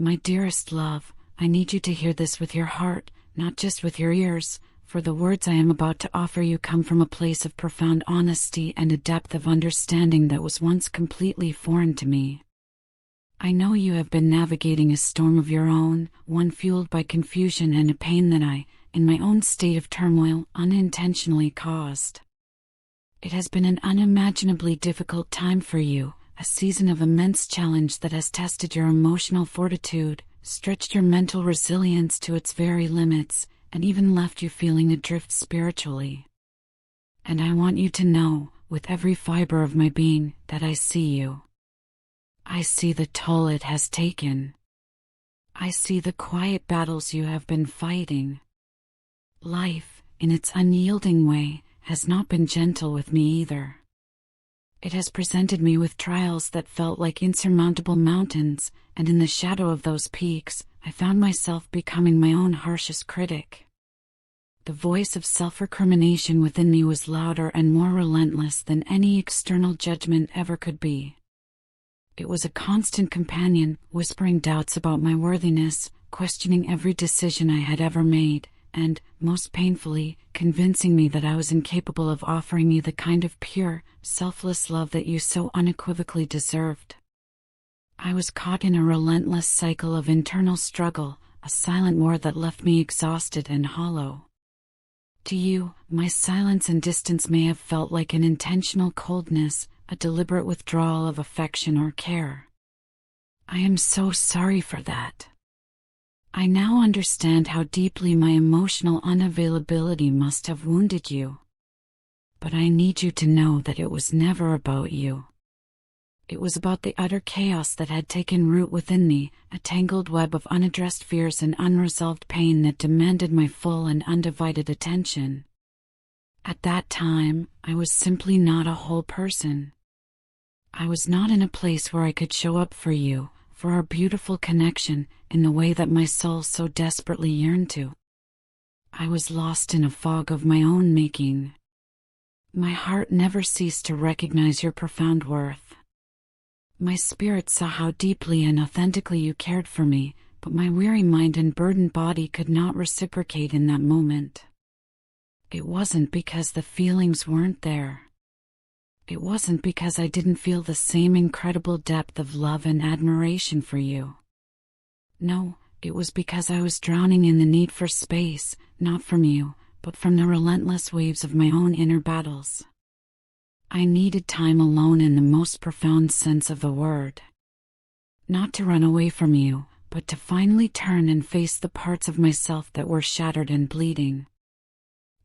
My dearest love, I need you to hear this with your heart, not just with your ears, for the words I am about to offer you come from a place of profound honesty and a depth of understanding that was once completely foreign to me. I know you have been navigating a storm of your own, one fueled by confusion and a pain that I, in my own state of turmoil, unintentionally caused. It has been an unimaginably difficult time for you, a season of immense challenge that has tested your emotional fortitude, stretched your mental resilience to its very limits, and even left you feeling adrift spiritually. And I want you to know, with every fiber of my being, that I see you. I see the toll it has taken. I see the quiet battles you have been fighting. Life, in its unyielding way, has not been gentle with me either. It has presented me with trials that felt like insurmountable mountains, and in the shadow of those peaks, I found myself becoming my own harshest critic. The voice of self-recrimination within me was louder and more relentless than any external judgment ever could be. It was a constant companion, whispering doubts about my worthiness, questioning every decision I had ever made, and, most painfully, convincing me that I was incapable of offering you the kind of pure, selfless love that you so unequivocally deserved. I was caught in a relentless cycle of internal struggle, a silent war that left me exhausted and hollow. To you, my silence and distance may have felt like an intentional coldness, a deliberate withdrawal of affection or care. I am so sorry for that. I now understand how deeply my emotional unavailability must have wounded you. But I need you to know that it was never about you. It was about the utter chaos that had taken root within me, a tangled web of unaddressed fears and unresolved pain that demanded my full and undivided attention. At that time, I was simply not a whole person. I was not in a place where I could show up for you, for our beautiful connection, in the way that my soul so desperately yearned to. I was lost in a fog of my own making. My heart never ceased to recognize your profound worth. My spirit saw how deeply and authentically you cared for me, but my weary mind and burdened body could not reciprocate in that moment. It wasn't because the feelings weren't there. It wasn't because I didn't feel the same incredible depth of love and admiration for you. No, it was because I was drowning in the need for space, not from you, but from the relentless waves of my own inner battles. I needed time alone in the most profound sense of the word. Not to run away from you, but to finally turn and face the parts of myself that were shattered and bleeding.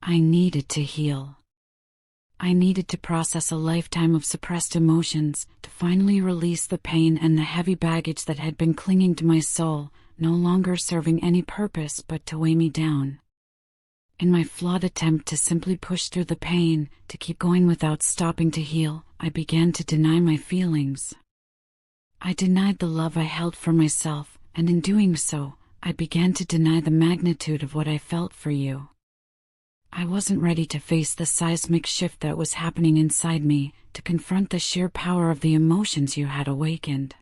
I needed to heal. I needed to process a lifetime of suppressed emotions, to finally release the pain and the heavy baggage that had been clinging to my soul, no longer serving any purpose but to weigh me down. In my flawed attempt to simply push through the pain, to keep going without stopping to heal, I began to deny my feelings. I denied the love I held for myself, and in doing so, I began to deny the magnitude of what I felt for you. I wasn't ready to face the seismic shift that was happening inside me, to confront the sheer power of the emotions you had awakened.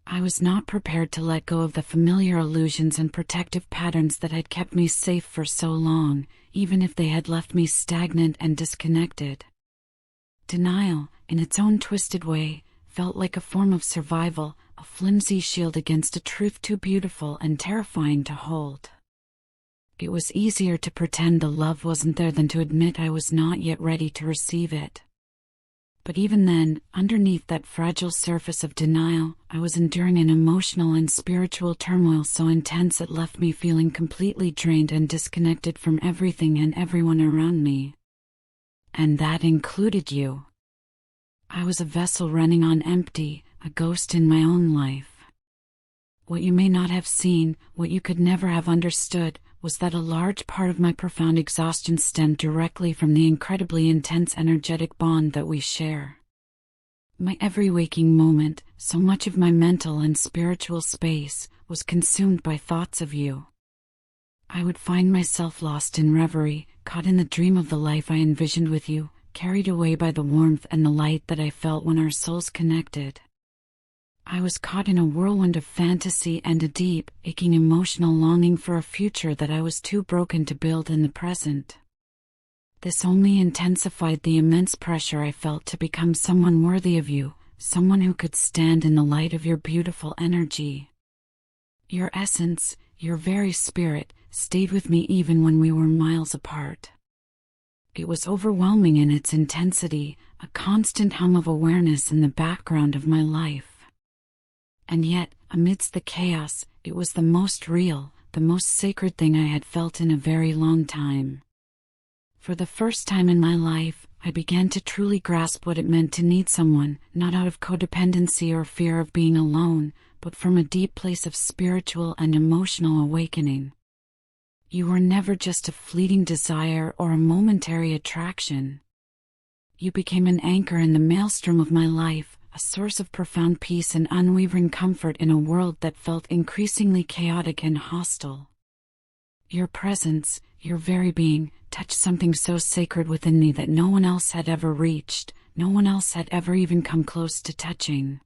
I was not prepared to let go of the familiar illusions and protective patterns that had kept me safe for so long, even if they had left me stagnant and disconnected. Denial, in its own twisted way, felt like a form of survival, a flimsy shield against a truth too beautiful and terrifying to hold. It was easier to pretend the love wasn't there than to admit I was not yet ready to receive it. But even then, underneath that fragile surface of denial, I was enduring an emotional and spiritual turmoil so intense it left me feeling completely drained and disconnected from everything and everyone around me. And that included you. I was a vessel running on empty, a ghost in my own life. What you may not have seen, what you could never have understood, was that a large part of my profound exhaustion stemmed directly from the incredibly intense energetic bond that we share. My every waking moment, so much of my mental and spiritual space, was consumed by thoughts of you. I would find myself lost in reverie, caught in the dream of the life I envisioned with you, carried away by the warmth and the light that I felt when our souls connected. I was caught in a whirlwind of fantasy and a deep, aching emotional longing for a future that I was too broken to build in the present. This only intensified the immense pressure I felt to become someone worthy of you, someone who could stand in the light of your beautiful energy. Your essence, your very spirit, stayed with me even when we were miles apart. It was overwhelming in its intensity, a constant hum of awareness in the background of my life. And yet, amidst the chaos, it was the most real, the most sacred thing I had felt in a very long time. For the first time in my life, I began to truly grasp what it meant to need someone, not out of codependency or fear of being alone, but from a deep place of spiritual and emotional awakening. You were never just a fleeting desire or a momentary attraction. You became an anchor in the maelstrom of my life, a source of profound peace and unwavering comfort in a world that felt increasingly chaotic and hostile. Your presence, your very being, touched something so sacred within me that no one else had ever reached, no one else had ever even come close to touching.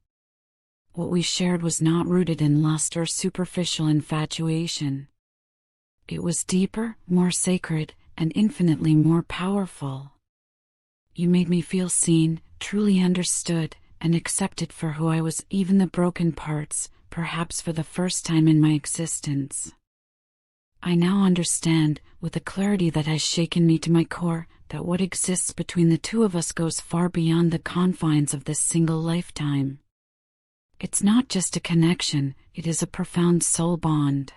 What we shared was not rooted in lust or superficial infatuation. It was deeper, more sacred, and infinitely more powerful. You made me feel seen, truly understood, and accepted for who I was, even the broken parts, perhaps for the first time in my existence. I now understand, with a clarity that has shaken me to my core, that what exists between the two of us goes far beyond the confines of this single lifetime. It's not just a connection, it is a profound soul bond.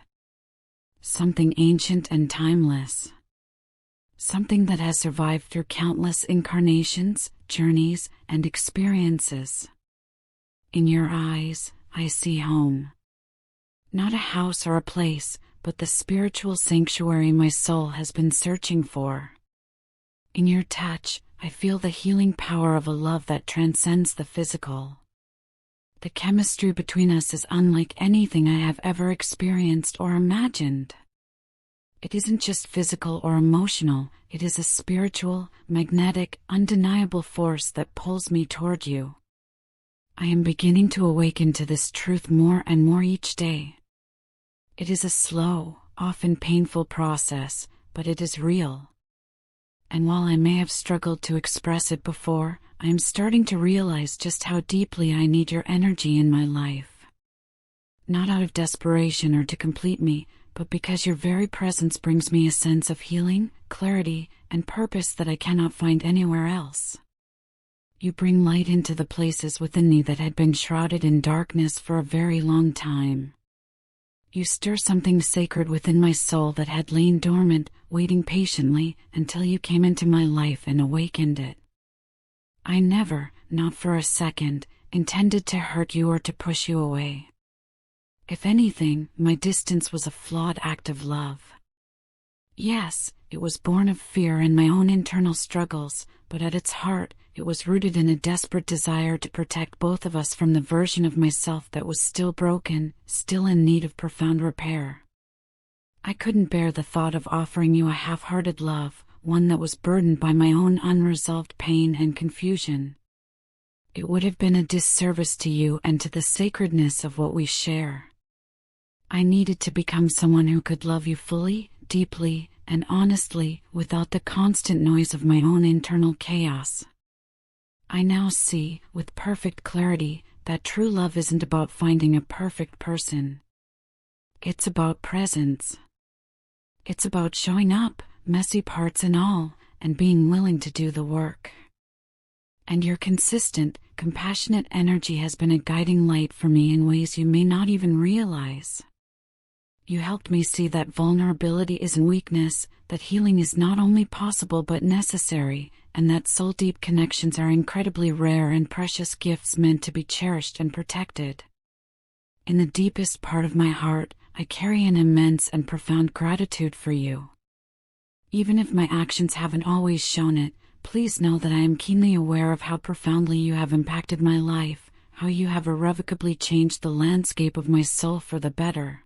Something ancient and timeless. Something that has survived through countless incarnations, journeys, and experiences. In your eyes, I see home. Not a house or a place, but the spiritual sanctuary my soul has been searching for. In your touch, I feel the healing power of a love that transcends the physical. The chemistry between us is unlike anything I have ever experienced or imagined. It isn't just physical or emotional, it is a spiritual, magnetic, undeniable force that pulls me toward you. I am beginning to awaken to this truth more and more each day. It is a slow, often painful process, but it is real. And while I may have struggled to express it before, I am starting to realize just how deeply I need your energy in my life. Not out of desperation or to complete me, but because your very presence brings me a sense of healing, clarity, and purpose that I cannot find anywhere else. You bring light into the places within me that had been shrouded in darkness for a very long time. You stir something sacred within my soul that had lain dormant, waiting patiently, until you came into my life and awakened it. I never, not for a second, intended to hurt you or to push you away. If anything, my distance was a flawed act of love. Yes, it was born of fear and my own internal struggles, but at its heart, it was rooted in a desperate desire to protect both of us from the version of myself that was still broken, still in need of profound repair. I couldn't bear the thought of offering you a half-hearted love, one that was burdened by my own unresolved pain and confusion. It would have been a disservice to you and to the sacredness of what we share. I needed to become someone who could love you fully, deeply, and honestly, without the constant noise of my own internal chaos. I now see, with perfect clarity, that true love isn't about finding a perfect person. It's about presence. It's about showing up, messy parts and all, and being willing to do the work. And your consistent, compassionate energy has been a guiding light for me in ways you may not even realize. You helped me see that vulnerability isn't weakness, that healing is not only possible but necessary, and that soul-deep connections are incredibly rare and precious gifts meant to be cherished and protected. In the deepest part of my heart, I carry an immense and profound gratitude for you. Even if my actions haven't always shown it, please know that I am keenly aware of how profoundly you have impacted my life, how you have irrevocably changed the landscape of my soul for the better.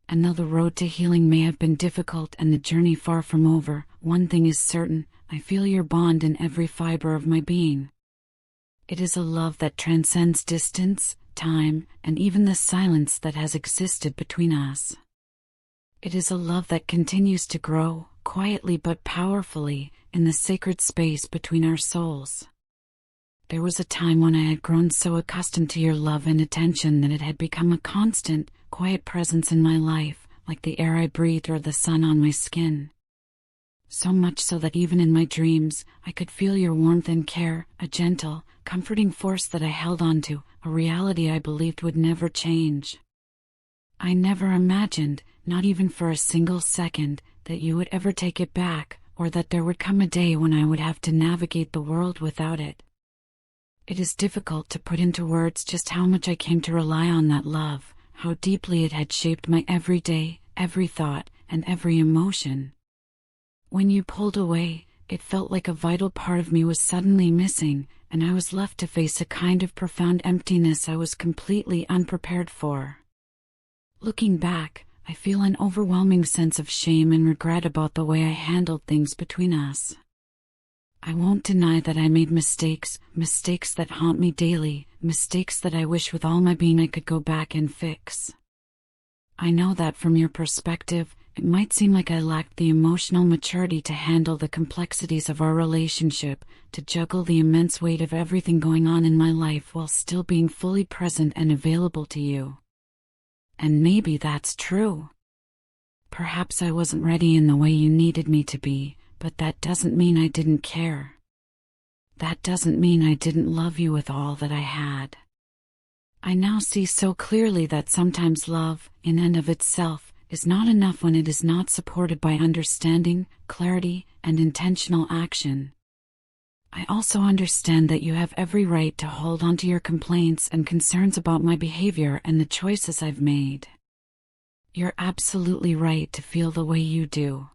And though the road to healing may have been difficult and the journey far from over, one thing is certain, I feel your bond in every fiber of my being. It is a love that transcends distance, time, and even the silence that has existed between us. It is a love that continues to grow, quietly but powerfully, in the sacred space between our souls. There was a time when I had grown so accustomed to your love and attention that it had become a constant, quiet presence in my life, like the air I breathe or the sun on my skin. So much so that even in my dreams, I could feel your warmth and care, a gentle, comforting force that I held on to, a reality I believed would never change. I never imagined, not even for a single second, that you would ever take it back, or that there would come a day when I would have to navigate the world without it. It is difficult to put into words just how much I came to rely on that love, how deeply it had shaped my every day, every thought, and every emotion. When you pulled away, it felt like a vital part of me was suddenly missing, and I was left to face a kind of profound emptiness I was completely unprepared for. Looking back, I feel an overwhelming sense of shame and regret about the way I handled things between us. I won't deny that I made mistakes that haunt me daily, mistakes that I wish with all my being I could go back and fix. I know that from your perspective, it might seem like I lacked the emotional maturity to handle the complexities of our relationship, to juggle the immense weight of everything going on in my life while still being fully present and available to you. And maybe that's true. Perhaps I wasn't ready in the way you needed me to be, but that doesn't mean I didn't care. That doesn't mean I didn't love you with all that I had. I now see so clearly that sometimes love, in and of itself, is not enough when it is not supported by understanding, clarity, and intentional action. I also understand that you have every right to hold on to your complaints and concerns about my behavior and the choices I've made. You're absolutely right to feel the way you do.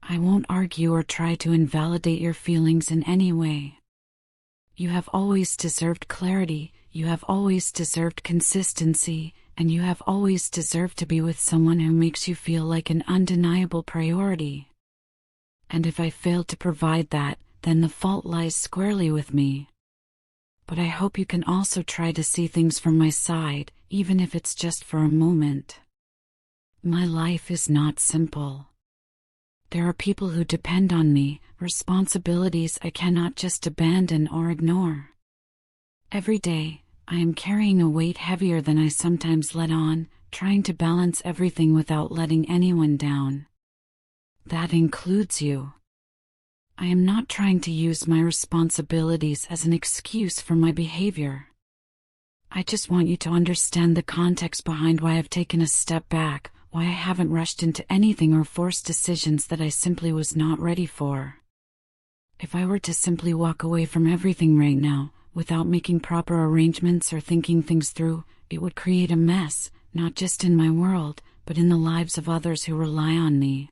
I won't argue or try to invalidate your feelings in any way. You have always deserved clarity, you have always deserved consistency, and you have always deserved to be with someone who makes you feel like an undeniable priority. And if I failed to provide that, then the fault lies squarely with me. But I hope you can also try to see things from my side, even if it's just for a moment. My life is not simple. There are people who depend on me, responsibilities I cannot just abandon or ignore. Every day, I am carrying a weight heavier than I sometimes let on, trying to balance everything without letting anyone down. That includes you. I am not trying to use my responsibilities as an excuse for my behavior. I just want you to understand the context behind why I've taken a step back, why I haven't rushed into anything or forced decisions that I simply was not ready for. If I were to simply walk away from everything right now, without making proper arrangements or thinking things through, it would create a mess, not just in my world, but in the lives of others who rely on me.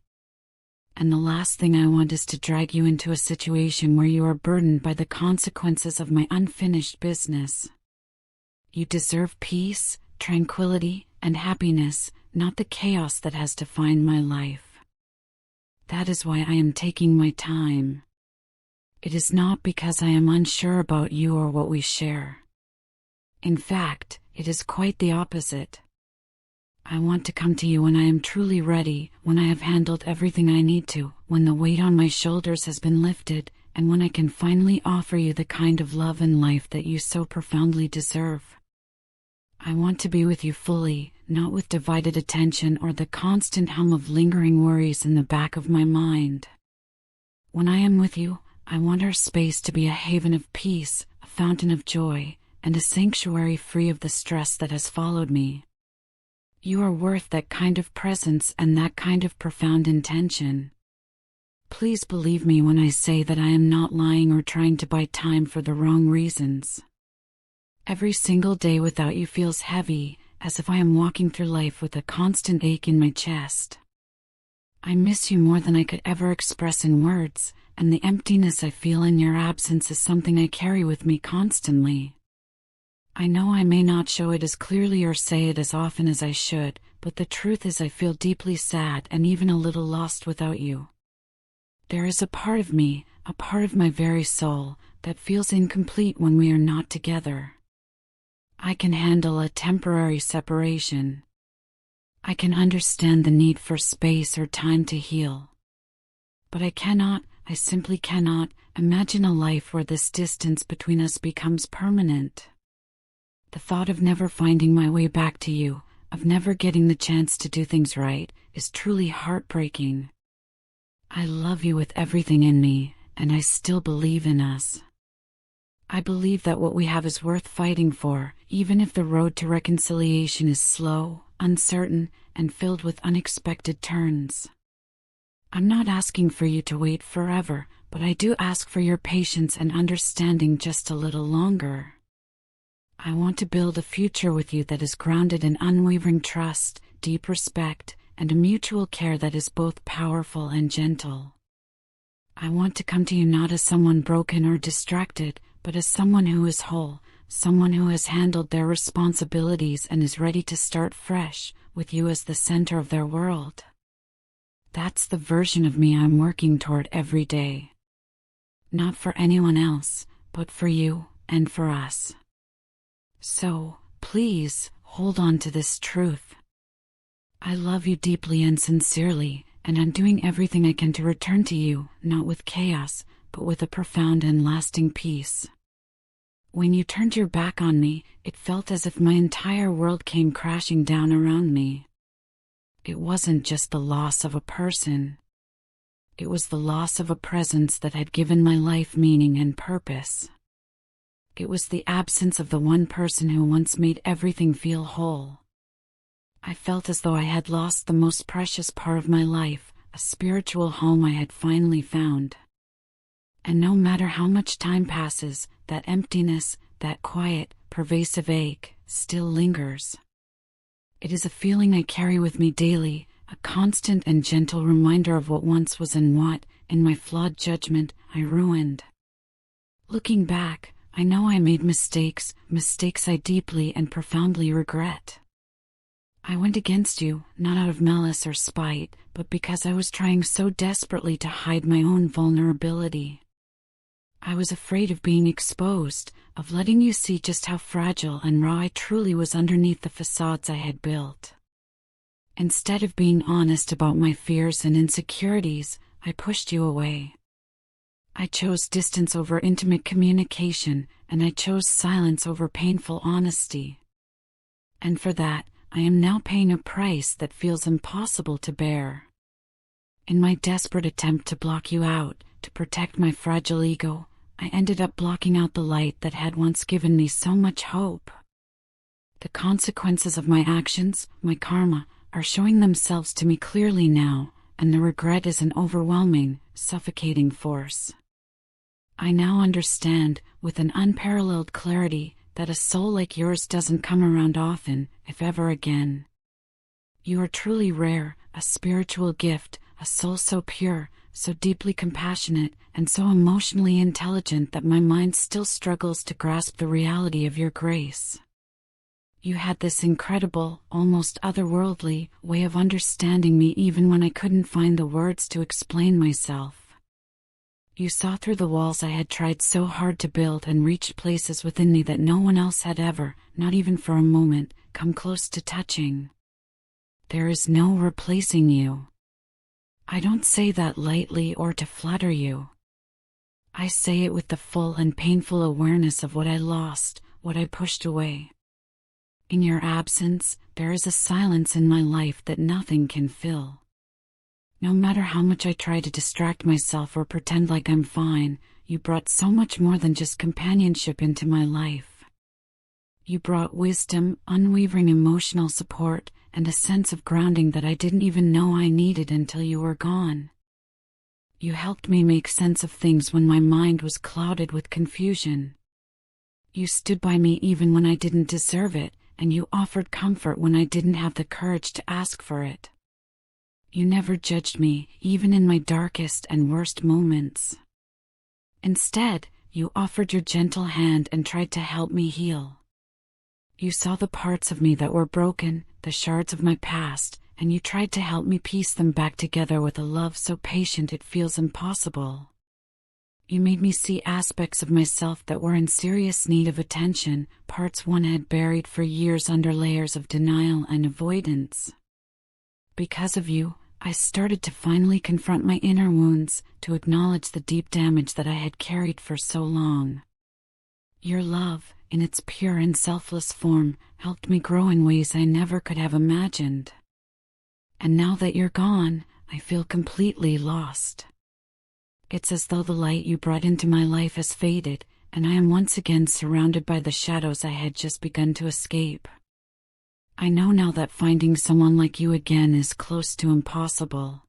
And the last thing I want is to drag you into a situation where you are burdened by the consequences of my unfinished business. You deserve peace, tranquility, and happiness, not the chaos that has defined my life. That is why I am taking my time. It is not because I am unsure about you or what we share. In fact, it is quite the opposite. I want to come to you when I am truly ready, when I have handled everything I need to, when the weight on my shoulders has been lifted, and when I can finally offer you the kind of love and life that you so profoundly deserve. I want to be with you fully, not with divided attention or the constant hum of lingering worries in the back of my mind. When I am with you, I want our space to be a haven of peace, a fountain of joy, and a sanctuary free of the stress that has followed me. You are worth that kind of presence and that kind of profound intention. Please believe me when I say that I am not lying or trying to buy time for the wrong reasons. Every single day without you feels heavy, as if I am walking through life with a constant ache in my chest. I miss you more than I could ever express in words, and the emptiness I feel in your absence is something I carry with me constantly. I know I may not show it as clearly or say it as often as I should, but the truth is I feel deeply sad and even a little lost without you. There is a part of me, a part of my very soul, that feels incomplete when we are not together. I can handle a temporary separation. I can understand the need for space or time to heal. But I simply cannot, imagine a life where this distance between us becomes permanent. The thought of never finding my way back to you, of never getting the chance to do things right, is truly heartbreaking. I love you with everything in me, and I still believe in us. I believe that what we have is worth fighting for, even if the road to reconciliation is slow, uncertain, and filled with unexpected turns. I'm not asking for you to wait forever, but I do ask for your patience and understanding just a little longer. I want to build a future with you that is grounded in unwavering trust, deep respect, and a mutual care that is both powerful and gentle. I want to come to you not as someone broken or distracted, but as someone who is whole, someone who has handled their responsibilities and is ready to start fresh, with you as the center of their world. That's the version of me I'm working toward every day. Not for anyone else, but for you and for us. So, please, hold on to this truth. I love you deeply and sincerely, and I'm doing everything I can to return to you, not with chaos, but with a profound and lasting peace. When you turned your back on me, it felt as if my entire world came crashing down around me. It wasn't just the loss of a person. It was the loss of a presence that had given my life meaning and purpose. It was the absence of the one person who once made everything feel whole. I felt as though I had lost the most precious part of my life, a spiritual home I had finally found. And no matter how much time passes, that emptiness, that quiet, pervasive ache, still lingers. It is a feeling I carry with me daily, a constant and gentle reminder of what once was and what, in my flawed judgment, I ruined. Looking back, I know I made mistakes I deeply and profoundly regret. I went against you, not out of malice or spite, but because I was trying so desperately to hide my own vulnerability. I was afraid of being exposed, of letting you see just how fragile and raw I truly was underneath the facades I had built. Instead of being honest about my fears and insecurities, I pushed you away. I chose distance over intimate communication, and I chose silence over painful honesty. And for that, I am now paying a price that feels impossible to bear. In my desperate attempt to block you out, to protect my fragile ego, I ended up blocking out the light that had once given me so much hope. The consequences of my actions, my karma, are showing themselves to me clearly now, and the regret is an overwhelming, suffocating force. I now understand, with an unparalleled clarity, that a soul like yours doesn't come around often, if ever again. You are truly rare, a spiritual gift, a soul so pure, so deeply compassionate, and so emotionally intelligent that my mind still struggles to grasp the reality of your grace. You had this incredible, almost otherworldly, way of understanding me even when I couldn't find the words to explain myself. You saw through the walls I had tried so hard to build and reached places within me that no one else had ever, not even for a moment, come close to touching. There is no replacing you. I don't say that lightly or to flatter you. I say it with the full and painful awareness of what I lost, what I pushed away. In your absence, there is a silence in my life that nothing can fill. No matter how much I try to distract myself or pretend like I'm fine, you brought so much more than just companionship into my life. You brought wisdom, unwavering emotional support, and a sense of grounding that I didn't even know I needed until you were gone. You helped me make sense of things when my mind was clouded with confusion. You stood by me even when I didn't deserve it, and you offered comfort when I didn't have the courage to ask for it. You never judged me, even in my darkest and worst moments. Instead, you offered your gentle hand and tried to help me heal. You saw the parts of me that were broken, the shards of my past, and you tried to help me piece them back together with a love so patient it feels impossible. You made me see aspects of myself that were in serious need of attention, parts one had buried for years under layers of denial and avoidance. Because of you, I started to finally confront my inner wounds, to acknowledge the deep damage that I had carried for so long. Your love, in its pure and selfless form, helped me grow in ways I never could have imagined. And now that you're gone, I feel completely lost. It's as though the light you brought into my life has faded, and I am once again surrounded by the shadows I had just begun to escape. I know now that finding someone like you again is close to impossible.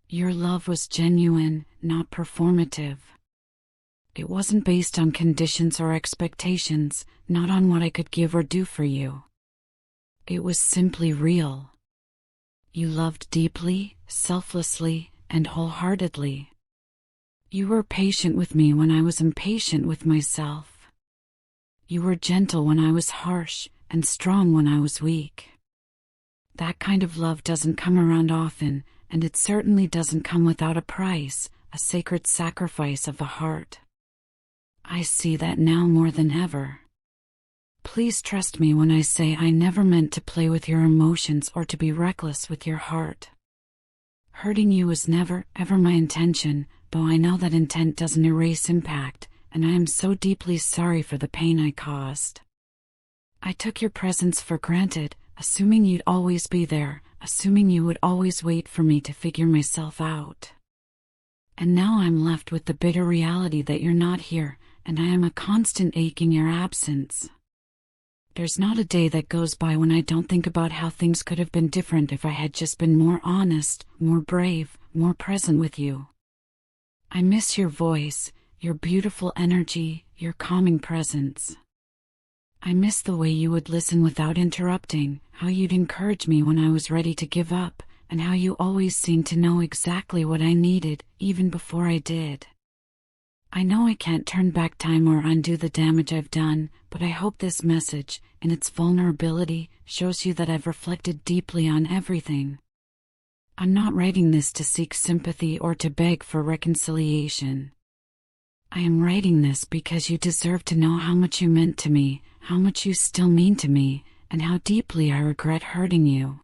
Your love was genuine, not performative. It wasn't based on conditions or expectations, not on what I could give or do for you. It was simply real. You loved deeply, selflessly, and wholeheartedly. You were patient with me when I was impatient with myself. You were gentle when I was harsh, and strong when I was weak. That kind of love doesn't come around often, and it certainly doesn't come without a price, a sacred sacrifice of the heart. I see that now more than ever. Please trust me when I say I never meant to play with your emotions or to be reckless with your heart. Hurting you was never, ever my intention, though I know that intent doesn't erase impact, and I am so deeply sorry for the pain I caused. I took your presence for granted, assuming you'd always be there, assuming you would always wait for me to figure myself out. And now I'm left with the bitter reality that you're not here, and I am a constant ache in your absence. There's not a day that goes by when I don't think about how things could have been different if I had just been more honest, more brave, more present with you. I miss your voice, your beautiful energy, your calming presence. I miss the way you would listen without interrupting, how you'd encourage me when I was ready to give up, and how you always seemed to know exactly what I needed, even before I did. I know I can't turn back time or undo the damage I've done, but I hope this message, in its vulnerability, shows you that I've reflected deeply on everything. I'm not writing this to seek sympathy or to beg for reconciliation. I am writing this because you deserve to know how much you meant to me, how much you still mean to me, and how deeply I regret hurting you.